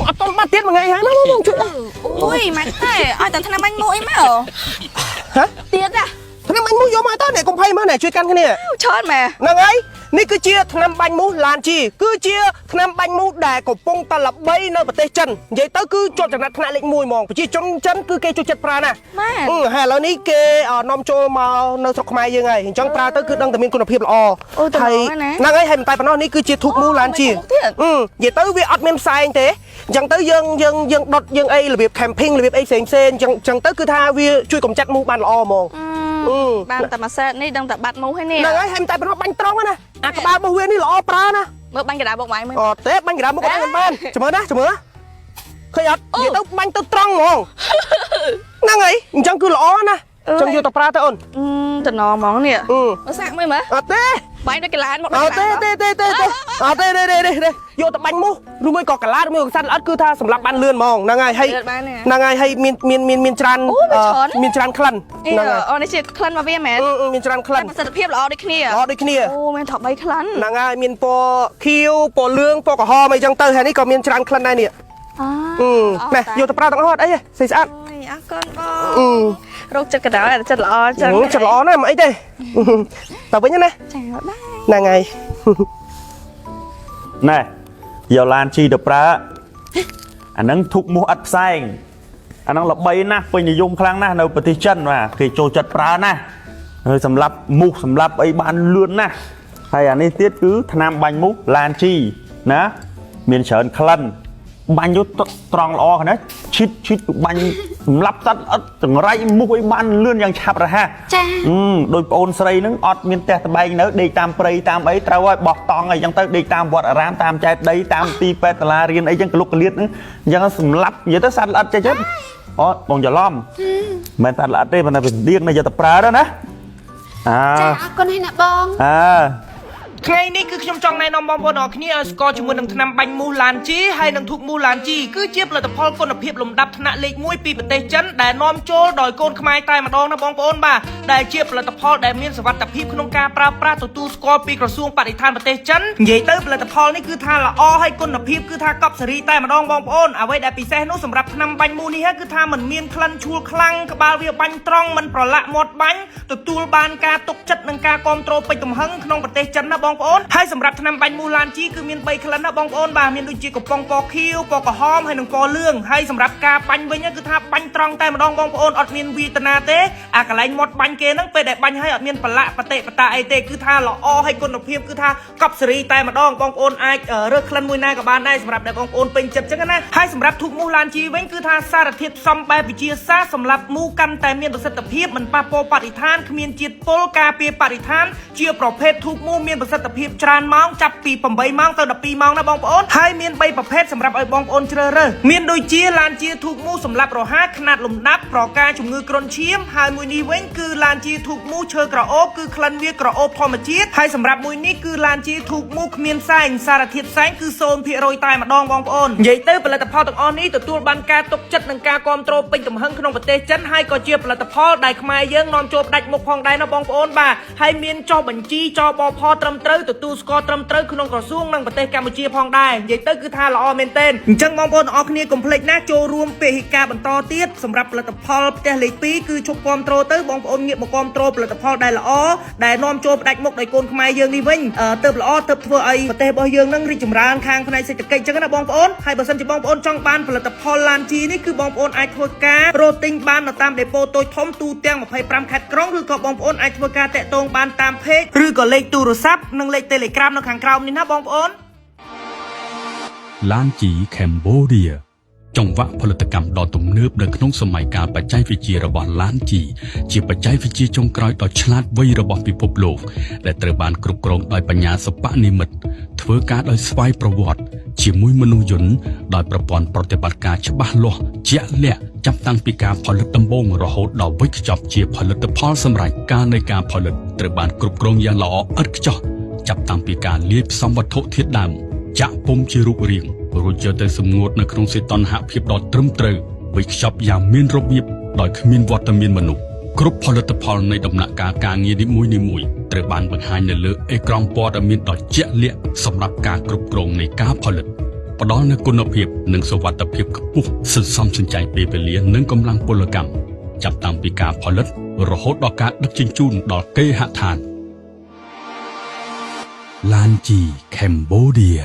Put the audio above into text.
អត់តបាត់ទៀតមួយថ្ងៃហើយណាបងជួយអូយម៉ែតែឲ្យតែថ្នាំបាញ់មួយមកហ៎ទៀតណាថ្នាំបាញ់មូសយកមកតើអ្នកកុំភ័យមើលអ្នកជួយកាន់គ្នាច្រើនម៉ែហ្នឹងហើយនេះគឺជាថ្នាំបាញ់មូសឡានជីគឺជាថ្នាំបាញ់មូសដែលកំពុងតែល្បីនៅប្រទេសចិននិយាយទៅគឺជាប់ចំណាត់ថ្នាក់លេខ1ហ្មងប្រជាជនចិនគឺគេចូលចិត្តប្រើណាស់ហើយឥឡូវនេះគេនាំចូលមកនៅស្រុកខ្មែរយើងហើយអញ្ចឹងប្រើទៅគឺដឹងតែមានគុណភាពល្អហើយហ្នឹងហើយមិនតែប៉ុណ្ណោះនេះគឺជាធូបមូសឡានជីនិយាយទៅវាអត់មានផ្សែងទេអញ្ចឹងទៅយើងដុតយើងអីរបៀប camping របៀបអីផ្សេងអញ្ចឹងទៅគឺថាវាជួយកម្ចាត់មូសបានល្អហ្មងបានតែមួយសេតនេះដឹងតែបាត់មូសហើយនេះហ្នឹងហើយមិនតែប៉ុណ្ណោះបាញ់ត្រង់ណាអាក្បាលរបស់វានេះល្អប្រើណាមើលបាញ់កណ្ដាលបុកម៉ៃមើលអត់ទេបាញ់កណ្ដាលមុខអត់បានចាំមើលណាចាំមើលឃើញអត់និយាយទៅបាញ់ទៅត្រង់ហ្មងហ្នឹងហើយអញ្ចឹងគឺល្អណាចង់យកទៅប្រើទៅអូនតំណហ្មងនេះមើលសាក់មើលមើលអត់ទេបាញ់ទៅកន្លានមកអត់ទេអត់ទេយកទៅបាញ់មូសឬមួយក៏កន្លាតឬមួយក៏សត្វល្អិតគឺថាសម្រាប់បានលឿនហ្មងហ្នឹងហើយហ្នឹងហើយមានច្រើនមានច្រើនក្លិនហ្នឹងហើយអូនេះជាក្លិនមកវាមែនមានច្រើនក្លិនប្រសិទ្ធភាពល្អដូចគ្នាអូមានថប់3ក្លិនហ្នឹងហើយមានពណ៌ខៀវពណ៌លឿងពណ៌ក្រហមអីចឹងទៅហើយនេះក៏មានច្រើនក្លិនដែរនេះណែយកទៅប្រើទាំងអស់អត់អីស្អាតអរគុណបងរោគចិត្តកណ្ដាលចិត្តល្អចឹងចិត្តល្អណាស់មិនអីទេតើវិញណាចាដែរហ្នឹងហើយណែយកឡានជីទៅប្រើអាហ្នឹងធុកមូសអត់ផ្សែងអាហ្នឹងល្បីណាស់ពេញនិយមខ្លាំងណាស់នៅប្រទេសចិនបាទគេចូលចិត្តប្រើណាស់ហើយសម្រាប់មូសសម្រាប់អីបានលឿនណាស់ហើយអានេះទៀតគឺថ្នាំបាញ់មូសឡានជីណាមានច្រើនក្លិនបាញ់យកត្រង់ល្អណាស់ឈិតបាញ់សម្រាប់សត្វអត់ចង្រៃមូសអីបានលឿនយ៉ាងឆាប់រហ័សចាដោយប្អូនស្រីហ្នឹងអត់មានផ្ទះត្បែងនៅដេកតាមព្រៃតាមអីត្រូវឲ្យបោះតង់អីចឹងទៅដេកតាមវត្តអារាមតាមចែកដីតាមទីពេទ្យសាលារៀនអីចឹងកលុកកលៀតហ្នឹងអញ្ចឹងសម្រាប់និយាយទៅសត្វល្អិតចេះអូបងច្រឡំមិនសត្វល្អិតទេប៉ុន្តែវាដៀងនៅយកទៅប្រើទៅណាចាអរគុណហើយណាបងថ្ងៃនេះគឺខ្ញុំចង់ណែនាំបងប្អូនអរគ្នាឲ្យស្គាល់ជាមួយនឹងថ្នាំបាញ់មូសឡានជីហើយនឹងធូបមូសឡានជីគឺជាផលិតផលគុណភាពលំដាប់ថ្នាក់លេខ1ពីប្រទេសចិនដែលនាំចូលដោយកូនខ្មែរតែម្ដងណាបងប្អូនបាទដែលជាផលិតផលដែលមានសុវត្ថិភាពក្នុងការប្រើប្រាស់ទទួលស្គាល់ពីក្រសួងបរិស្ថានប្រទេសចិននិយាយទៅផលិតផលនេះគឺថាល្អហើយគុណភាពគឺថាកប់សេរីតែម្ដងបងប្អូនអ្វីដែលពិសេសនោះសម្រាប់ថ្នាំបាញ់មូសនេះគឺថាมันមានក្លិនឈួលខ្លាំងក្បាលវាបាញ់ត្រង់មិនប្រឡាក់មាត់បាញ់ទទួលបានការទុកចិត្តនិងការគ្រប់គ្រងពេញទំហឹងក្នុងប្រទេសចិនណាបងប្អូនហើយសម្រាប់ថ្នាំបាញ់មូសឡានជីគឺមាន3ក្លិនណាបងប្អូនបាទមានដូចជាកំប៉ុងពណ៌ខៀវពណ៌ក្រហមហើយនិងពណ៌លឿងហើយសម្រាប់ការបាញ់វិញគឺថាបាញ់ត្រង់តែម្ដងបងប្អូនអត់មានវេទនាទេអាកន្លែងមាត់បាញ់គេហ្នឹងពេលដែលបាញ់ហើយអត់មានប្រឡាក់បតិបតាអីទេគឺថាល្អហើយគុណភាពគឺថាកប់សេរីតែម្ដងបងប្អូនអាចរើសក្លិនមួយណាក៏បានដែរសម្រាប់ដែលបងប្អូនពេញចិត្តចឹងណាហើយសម្រាប់ធូបមូសឡានជីវិញគឺថាសារធាតុផ្សំបែបវិទ្យាសាស្ត្រសម្រាប់មូសកាន់តែមានប្រសិទ្ធភាពមិនប៉ះពាល់បរិស្ថានគ្មានជាតិពុលការពារបរិស្ថានជាប្រភេទធូបមូសមានប្រសិទ្ធភាពច្រើនម៉ោងចាប់ពី8ម៉ោងទៅ12ម៉ោងណាបងប្អូនហើយមាន3ប្រភេទសម្រាប់ឲ្យបងប្អូនជ្រើសរើសមានដូចជាឡានជាធូបមូសសម្រាប់រហ័សខ្នាតលំដាប់ប្រការជំងឺគ្រុនឈាមហើយមួយនេះវិញគឺឡានជាធូបមូសឈើក្រអូបគឺក្លិនវាក្រអូបធម្មជាតិហើយសម្រាប់មួយនេះគឺឡានជាធូបមូសគ្មានផ្សែងសារធាតុផ្សែងគឺ 0% តែម្ដងបងប្អូននិយាយទៅផលិតផលទាំងអស់នេះទទួលបានការទុកចិត្តនិងការគ្រប់គ្រងពេញទំហឹងក្នុងប្រទេសចិនហើយក៏ជាផលិតផលដែលខ្មែរយើងនាំចូលផ្ដាច់មុខផងដែរណាបងប្អូនបាទហើយមានចុះបញ្ជីចបផត្រឹមត្រូវទទួលស្គាល់ត្រឹមត្រូវក្នុងក្រសួងនិងប្រទេសកម្ពុជាផងដែរនិយាយទៅគឺថាល្អមែនទែនអញ្ចឹងបងប្អូនទាំងអស់គ្នាកុំភ្លេចណាចូលរួមពហិការបន្តទៀតសម្រាប់ផលិតផលផ្ទះលេខ2គឺជប់គ្រប់គ្រងទៅបងប្អូនងាកមកគ្រប់គ្រងផលិតផលដែលល្អដែលនាំចូលផ្ដាច់មុខដោយកូនខ្មែរយើងនេះវិញទៅល្អទៅធ្វើឲ្យប្រទេសរបស់យើងនឹងរីកចម្រើនខាងផ្នែកសេដ្ឋកិច្ចអញ្ចឹងណាបងប្អូនហើយបើសិនជាបងប្អូនចង់បានផលិតផលឡានជីនេះគឺបងប្អូនអាចធ្វើការរកទិញបាននៅតាមដេប៉ូតូចធំទូទាំង25ខេត្តក្រុងឬក៏បងប្អូនអាចធ្វើការតាក់ទងបានតាមเพจឬក៏លេខទូរស័ព្ទនិងលេខ Telegram នៅខាងក្រោមនេះណាបងប្អូនឡានជី Cambodia ចង្វាក់ផលិតកម្មដ៏ទំនើបនៅក្នុងសម័យកាលបច្ចេកវិទ្យារបស់ឡានជីជាបច្ចេកវិទ្យាចុងក្រោយដ៏ឆ្លាតវៃរបស់ពិភពលោកដែលត្រូវបានគ្រប់គ្រងដោយបញ្ញាសិប្បនិម្មិតធ្វើការដោយស្វ័យប្រវត្តិជាមួយមនុស្សយន្តដោយប្រព័ន្ធប្រតិបត្តិការច្បាស់លាស់ជាក់លាក់ចាប់តាំងពីការផលិតដំបូងរហូតដល់វេចខ្ចប់ជាផលិតផលសម្រាប់ការនៃការផលិតត្រូវបានគ្រប់គ្រងយ៉ាងល្អឥតខ្ចោះចាប់តាំងពីការលាយផ្សំវត្ថុធាតុដើមចាក់ពុម្ពជារូបរាងរួចយកទៅសម្ងួតនៅក្នុងសីតុណ្ហភាពដ៏ត្រឹមត្រូវវេចខ្ចប់យ៉ាងមានរបៀបដោយគ្មានវត្តមានមនុស្សគ្រប់ផលិតផលនៃដំណាក់កាលការងារនីមួយៗត្រូវបានបង្ហាញនៅលើអេក្រង់ព័ត៌មានដ៏ជាក់លាក់សម្រាប់ការគ្រប់គ្រងនៃការផលិត ផ្ដល់នូវគុណភាពនិងសុវត្ថិភាពខ្ពស់សន្សំសំចៃពេលវេលានិងកម្លាំងពលកម្មចាប់តាំងពីការផលិតរហូតដល់ការដឹកជញ្ជូនដល់គេហដ្ឋានឡានជី Cambodia